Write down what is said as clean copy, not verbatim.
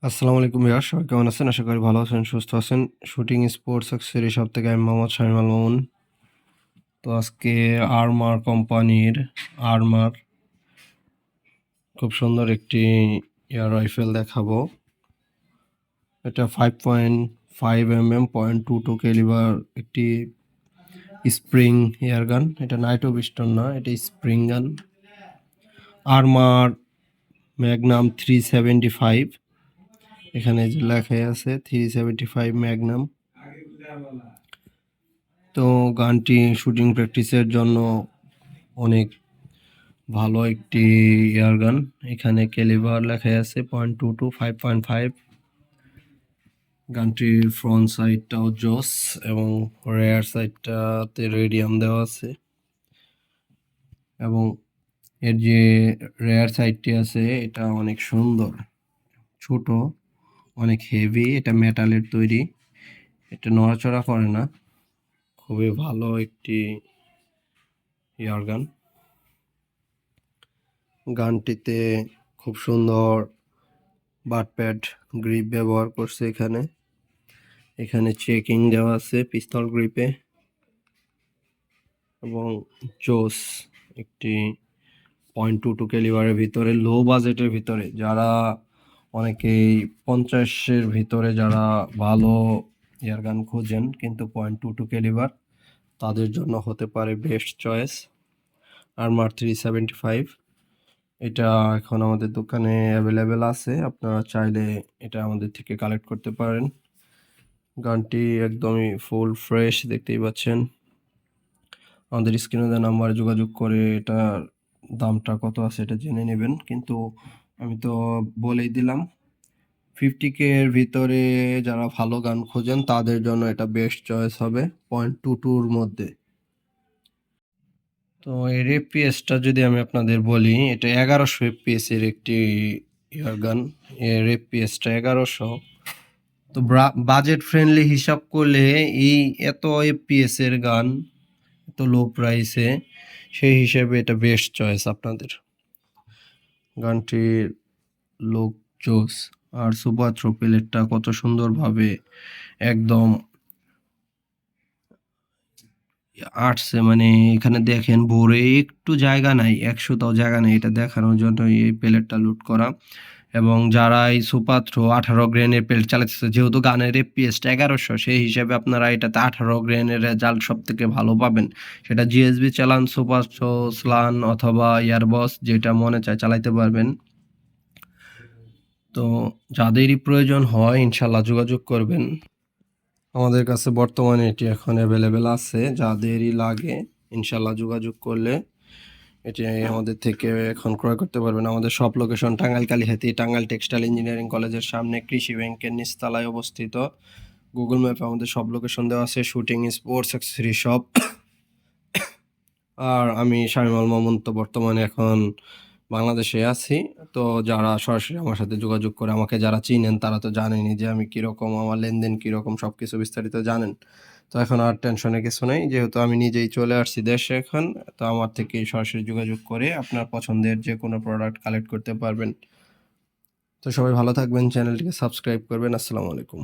আসসালামু আলাইকুম ভাইয়া, সবাই কেমন আছেন? আশা করি ভালো আছেন, সুস্থ আছেন। শুটিং স্পোর্টস অ্যাক্সেসরিজ শপ থেকে আমি মোহাম্মদ শামীম আল মামুন। তো আজকে আরমার কোম্পানির আরমার খুব সুন্দর একটি এয়ার রাইফেল দেখাবো। এটা 5.5 mm .22 ক্যালিবার একটি স্প্রিং এয়ার গান। এটা নাইটো পিস্টন না, এটা স্প্রিং গান। আরমার ম্যাগনাম 375, এখানে যে লেখাই আছে 375 ম্যাগনাম। তো গানটি শুটিং প্র্যাকটিসের জন্য অনেক ভালো একটি এয়ার গান। এখানে ক্যালিবার লেখা আছে .22 5.5। গানটির ফ্রন্ট সাইডটাও জোস এবং রেয়ার সাইডটাতে রেডিয়াম দেওয়া আছে, এবং এর যে রেয়ার সাইডটি আছে এটা অনেক সুন্দর, ছোট, অনেক হেভি। এটা মেটালের তৈরি, এটা নড়াচড়া করে না। খুবই ভালো একটি এয়ার গান। গানটিতে খুব সুন্দর বাটপ্যাড গ্রিপ ব্যবহার করছে। এখানে চেকিং দেওয়া আছে পিস্তল গ্রিপে, এবং জোস একটি .22 ক্যালিবারের ভিতরে, লো বাজেটের ভিতরে যারা অনেকেই 50-এর ভিতরে যারা ভালো এয়ারগান খোঁজেন কিন্তু .22 ক্যালিবার, তাদের জন্য হতে পারে বেস্ট চয়েস আরমার 375। এটা এখন আমাদের দোকানে অ্যাভেলেবেল আছে, আপনারা চাইলে এটা আমাদের থেকে কালেক্ট করতে পারেন। গানটি একদমই ফুল ফ্রেশ, দেখতেই পাচ্ছেন। আমাদের স্ক্রিনে দেওয়া নাম্বারে যোগাযোগ করে এটার দামটা কত আছে এটা জেনে নেবেন। কিন্তু আমি তো বলেই দিলাম, 50K এর ভিতরে যারা ভালো গান খোঁজেন তাদের জন্য এটা বেস্ট চয়েস হবে .22-র মধ্যে। তো এর এফপিএসটা যদি আমি আপনাদের বলি, এটা 1100 এফপিএস এর একটি এয়ার গান। এর এফপিএসটা 1100। তো বাজেট ফ্রেন্ডলি হিসাব করলে এই এত এফপিএস এর গান এত লো প্রাইসে, সেই হিসেবে এটা বেস্ট চয়েস আপনাদের। গানটির লুক জোস, আর সুপার থ্রোপেলেরটা কত সুন্দরভাবে একদম আটছে, মানে এখানে দেখেন ভোরে একটু জায়গা নাই, 100টাও জায়গা নেই। এটা দেখানোর জন্য এই প্লেটটা লুট করা। এবং যারা এই সুপার থ্রো 18 গ্রেনের প্লেট চালাচ্ছে, যেহেতু গানের এফপিএসটা 1100, সেই হিসাবে আপনারা এটাতে 18 গ্রেনের রেজাল্ট সব থেকে ভালো পাবেন। সেটা জিএসবি চালান, সুপার থ্রো, স্লান অথবা ইয়ারবস, যেটা মনে চায় চালাইতে পারবেন। তো যাদেরই প্রয়োজন হয় ইনশাল্লাহ যোগাযোগ করবেন। আমাদের কাছে বর্তমানে এটি এখন অ্যাভেলেবেল আছে, যাদেরই লাগে ইনশাল্লাহ যোগাযোগ করলে এটি আমাদের থেকে এখন ক্রয় করতে পারবেন। আমাদের সব location Tangail Kalihati, Tangail textile engineering কলেজের সামনে, কৃষি ব্যাংকের নিচতলায় অবস্থিত। গুগল ম্যাপে আমাদের সব লোকেশন দেওয়া আছে। Shooting sports accessory shop. আর আমি শামীম আল মামুন, তো বর্তমানে এখন বাংলাদেশে আছি। তো যারা সরাসরি আমার সাথে যোগাযোগ করে, আমাকে যারা চিনেন তারা তো জানেনই যে আমি কীরকম, আমার লেনদেন কীরকম, সব কিছু বিস্তারিত জানেন। তো এখন আর টেনশনের কিছু নেই, যেহেতু আমি নিজেই চলে আসছি দেশে এখন। তো আমার থেকে সরাসরি যোগাযোগ করে আপনার পছন্দের যে কোনো প্রোডাক্ট কালেক্ট করতে পারবেন। তো সবাই ভালো থাকবেন, চ্যানেলটিকে সাবস্ক্রাইব করবেন। আসসালামু আলাইকুম।